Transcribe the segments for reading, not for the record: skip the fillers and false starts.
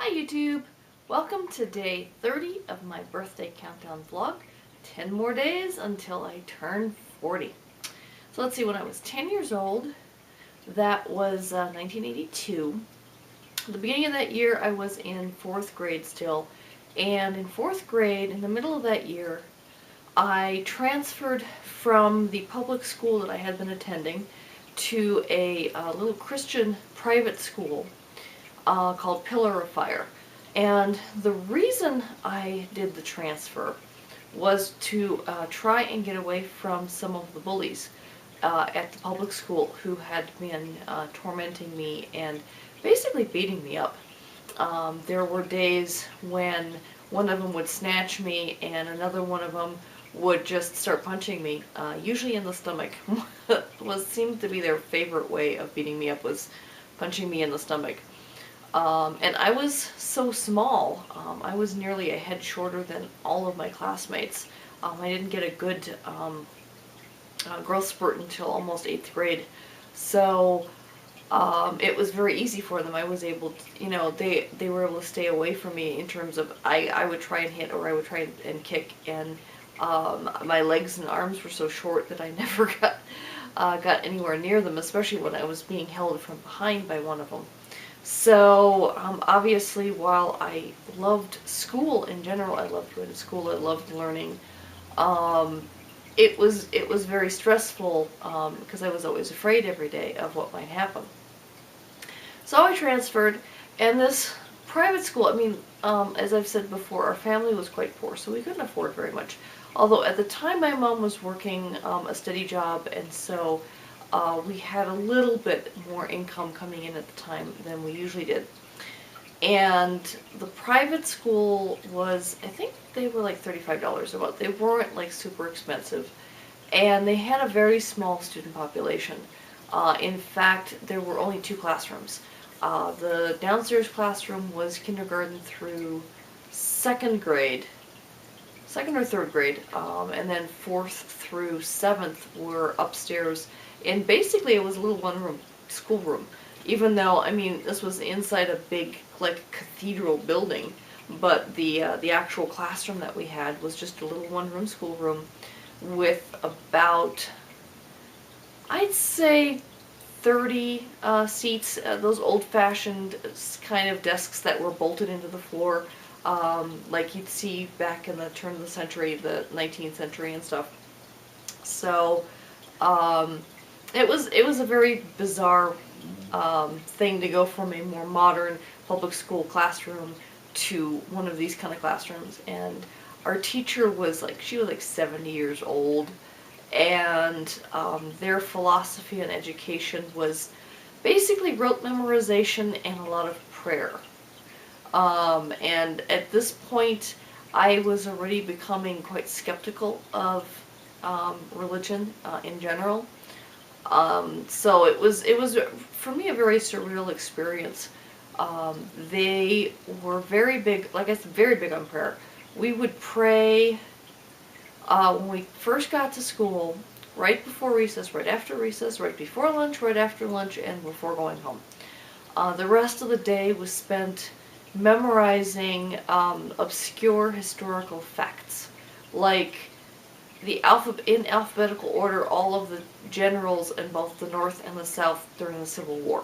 Hi YouTube! Welcome to day 30 of my birthday countdown vlog. 10 more days until I turn 40. So let's see, when I was 10 years old, that was 1982. At the beginning of that year I was in 4th grade still, and in 4th grade, in the middle of that year, I transferred from the public school that I had been attending to a little Christian private school called Pillar of Fire. And the reason I did the transfer was to try and get away from some of the bullies at the public school who had been tormenting me and basically beating me up. There were days when one of them would snatch me and another one of them would just start punching me, usually in the stomach. Seemed to be their favorite way of beating me up, was punching me in the stomach. And I was so small. I was nearly a head shorter than all of my classmates. I didn't get a good growth spurt until almost 8th grade. So it was very easy for them. I was able to, they were able to stay away from me in terms of I would try and hit, or I would try and kick, and my legs and arms were so short that I never got anywhere near them, especially when I was being held from behind by one of them. So obviously, while I loved school in general, I loved going to school, I loved learning, it was very stressful because I was always afraid every day of what might happen. So I transferred, and this private school, I mean, as I've said before, our family was quite poor, so we couldn't afford very much. Although at the time my mom was working a steady job, and so we had a little bit more income coming in at the time than we usually did. And the private school was, I think they were like $35 a month. They weren't like super expensive. And they had a very small student population. In fact, there were only 2 classrooms. The downstairs classroom was kindergarten through 2nd grade. 2nd or 3rd grade, and then 4th through 7th were upstairs. And basically it was a little one-room schoolroom, even though, I mean, this was inside a big, like, cathedral building, but the actual classroom that we had was just a little one-room schoolroom with about, I'd say, 30 seats, those old-fashioned kind of desks that were bolted into the floor, like you'd see back in the turn of the century, the 19th century and stuff. So it was a very bizarre thing to go from a more modern public school classroom to one of these kind of classrooms. And our teacher was like, she was like 70 years old, and their philosophy on education was basically rote memorization and a lot of prayer. And at this point, I was already becoming quite skeptical of religion in general. So it was for me a very surreal experience. They were very big, like I said, very big on prayer. We would pray when we first got to school, right before recess, right after recess, right before lunch, right after lunch, and before going home. The rest of the day was spent memorizing obscure historical facts, like in alphabetical order, all of the generals in both the North and the South during the Civil War.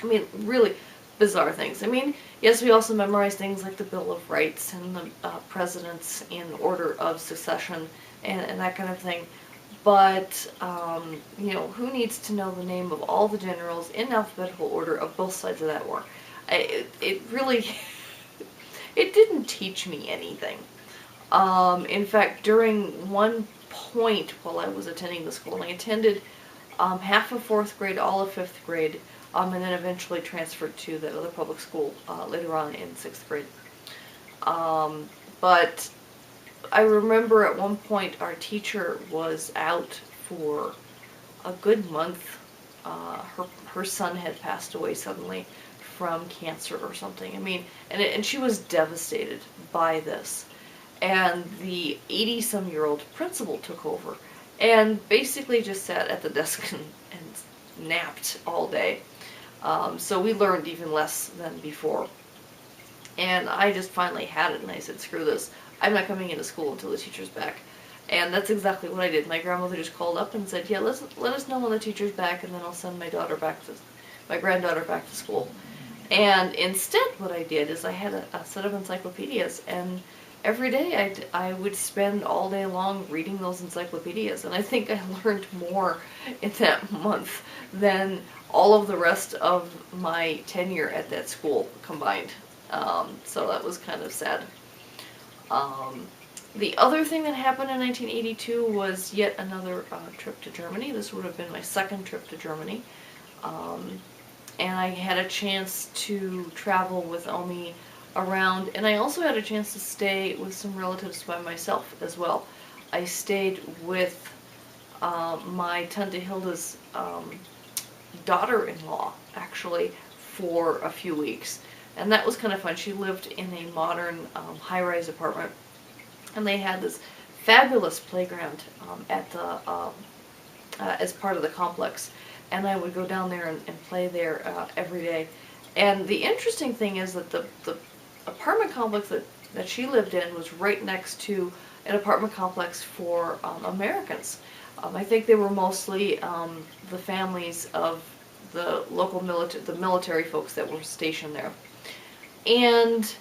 I mean, really bizarre things. I mean, yes, we also memorized things like the Bill of Rights and the presidents in order of succession and that kind of thing. But, who needs to know the name of all the generals in alphabetical order of both sides of that war? It really, it didn't teach me anything. In fact, during one point while I was attending the school, and I attended half of 4th grade, all of 5th grade, and then eventually transferred to that other public school later on in 6th grade. But I remember at one point our teacher was out for a good month. Her son had passed away suddenly from cancer or something. I mean, and she was devastated by this. And the 80-some-year-old principal took over and basically just sat at the desk and napped all day. So we learned even less than before. And I just finally had it, and I said, screw this. I'm not coming into school until the teacher's back. And that's exactly what I did. My grandmother just called up and said, yeah, let us know when the teacher's back, and then I'll send my granddaughter back to school. And instead what I did is I had a set of encyclopedias, and every day I would spend all day long reading those encyclopedias, and I think I learned more in that month than all of the rest of my tenure at that school combined. So that was kind of sad. The other thing that happened in 1982 was yet another trip to Germany. This would have been my second trip to Germany. And I had a chance to travel with Omi around, and I also had a chance to stay with some relatives by myself as well. I stayed with my Tante Hilda's daughter-in-law, actually, for a few weeks. And that was kind of fun. She lived in a modern high-rise apartment, and they had this fabulous playground at the as part of the complex. And I would go down there and play there every day. And the interesting thing is that the apartment complex that she lived in was right next to an apartment complex for Americans. I think they were mostly the families of the local military folks that were stationed there. And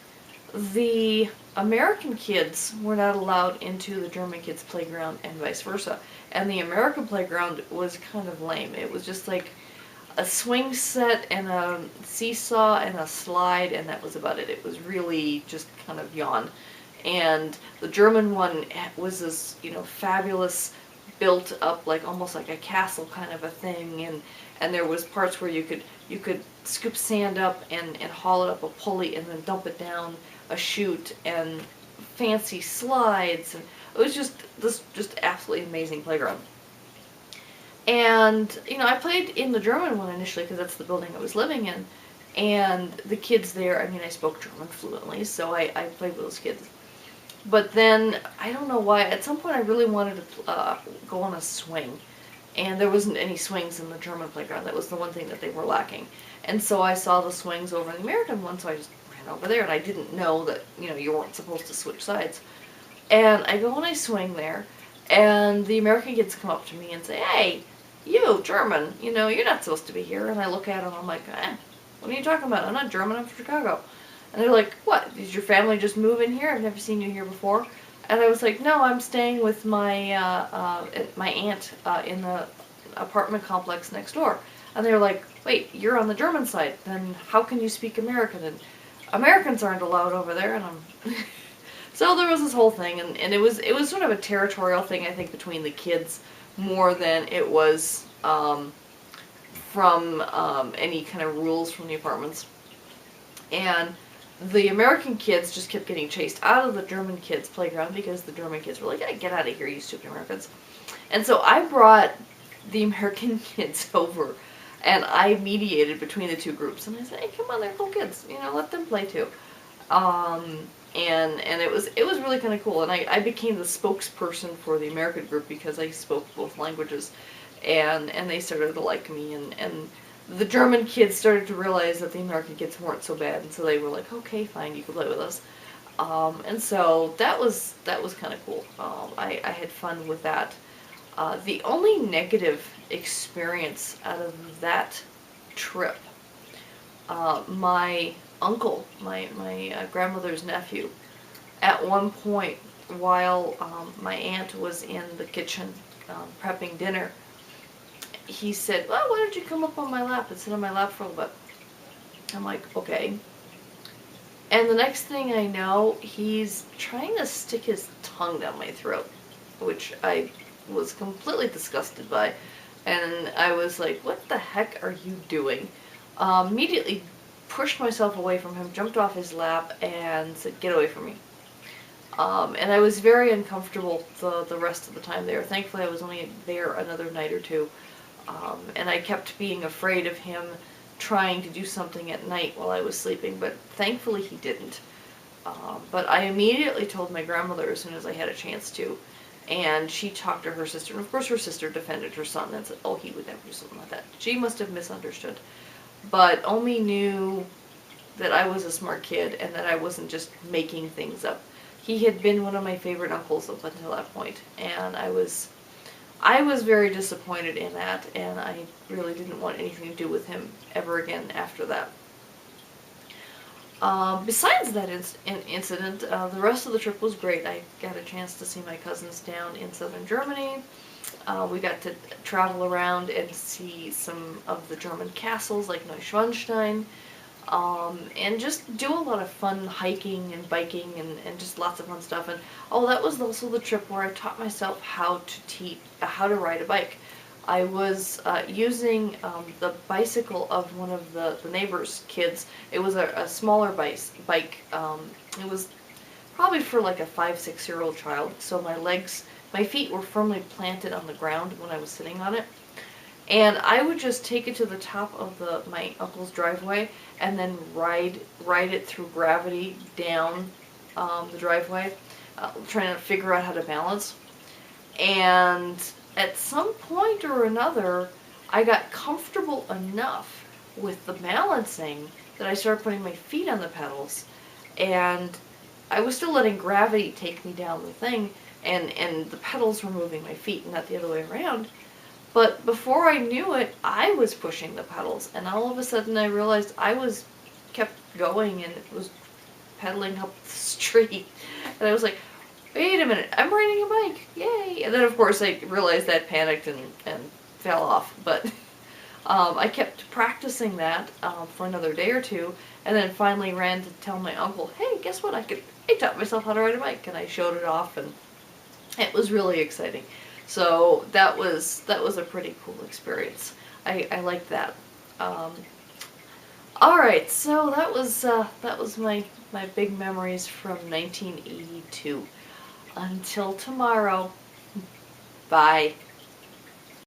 the American kids were not allowed into the German kids' playground and vice versa. And the American playground was kind of lame. It was just like a swing set and a seesaw and a slide, and that was about it. It was really just kind of yawn. And the German one was this, fabulous, built up, like almost like a castle kind of a thing, and there was parts where you could scoop sand up and haul it up a pulley and then dump it down a chute, and fancy slides, and it was just absolutely amazing playground. And I played in the German one initially because that's the building I was living in, and the kids there, I spoke German fluently, so I played with those kids. But then, I don't know why, at some point I really wanted to go on a swing, and there wasn't any swings in the German playground. That was the one thing that they were lacking. And so I saw the swings over in the American one, so I just ran over there, and I didn't know that, you weren't supposed to switch sides. And I go and I swing there, and the American kids come up to me and say, hey, you, German, you're not supposed to be here. And I look at them, I'm like, what are you talking about? I'm not German, I'm from Chicago. And they're like, what, did your family just move in here? I've never seen you here before. And I was like, no, I'm staying with my aunt in the apartment complex next door. And they were like, wait, you're on the German side, then how can you speak American? And Americans aren't allowed over there. And I'm so there was this whole thing, and it was sort of a territorial thing, I think, between the kids more than it was from any kind of rules from the apartments. And the American kids just kept getting chased out of the German kids' playground because the German kids were like, hey, get out of here, you stupid Americans. And so I brought the American kids over, and I mediated between the two groups. And I said, hey, come on, they're cool kids, let them play too. And it was really kind of cool. And I became the spokesperson for the American group because I spoke both languages, and they started to like me, and the German kids started to realize that the American kids weren't so bad, and so they were like, okay, fine, you can play with us. And so that was kind of cool. I had fun with that. The only negative experience out of that trip, my uncle, my grandmother's nephew, at one point while my aunt was in the kitchen prepping dinner, he said, well, why don't you come up on my lap and sit on my lap for a little bit? I'm like, okay. And the next thing I know, he's trying to stick his tongue down my throat, which I was completely disgusted by. And I was like, what the heck are you doing? Immediately pushed myself away from him, jumped off his lap, and said, get away from me. And I was very uncomfortable the rest of the time there. Thankfully, I was only there another night or two. And I kept being afraid of him trying to do something at night while I was sleeping, but thankfully he didn't. But I immediately told my grandmother as soon as I had a chance to, and she talked to her sister, and of course her sister defended her son and said, oh, he would never do something like that. She must have misunderstood. But Omi knew that I was a smart kid and that I wasn't just making things up. He had been one of my favorite uncles up until that point, and I was very disappointed in that, and I really didn't want anything to do with him ever again after that. Besides that incident, the rest of the trip was great. I got a chance to see my cousins down in southern Germany. We got to travel around and see some of the German castles like Neuschwanstein, and just do a lot of fun hiking and biking and just lots of fun stuff. And oh, that was also the trip where I taught myself how to ride a bike. I was using the bicycle of one of the neighbor's kids. It was a smaller bike. It was probably for like a 5-6-year-old child. So my feet were firmly planted on the ground when I was sitting on it. And I would just take it to the top of my uncle's driveway and then ride it through gravity down the driveway, trying to figure out how to balance. And at some point or another, I got comfortable enough with the balancing that I started putting my feet on the pedals, and I was still letting gravity take me down the thing, and the pedals were moving my feet, not the other way around. But before I knew it, I was pushing the pedals, and all of a sudden I realized kept going and it was pedaling up the street, and I was like, wait a minute, I'm riding a bike, yay! And then of course I realized that, panicked and fell off, but I kept practicing that for another day or two, and then finally ran to tell my uncle, hey, guess what, I taught myself how to ride a bike, and I showed it off, and it was really exciting. So that was a pretty cool experience. I liked that. Alright, so that was my big memories from 1982. Until tomorrow, bye.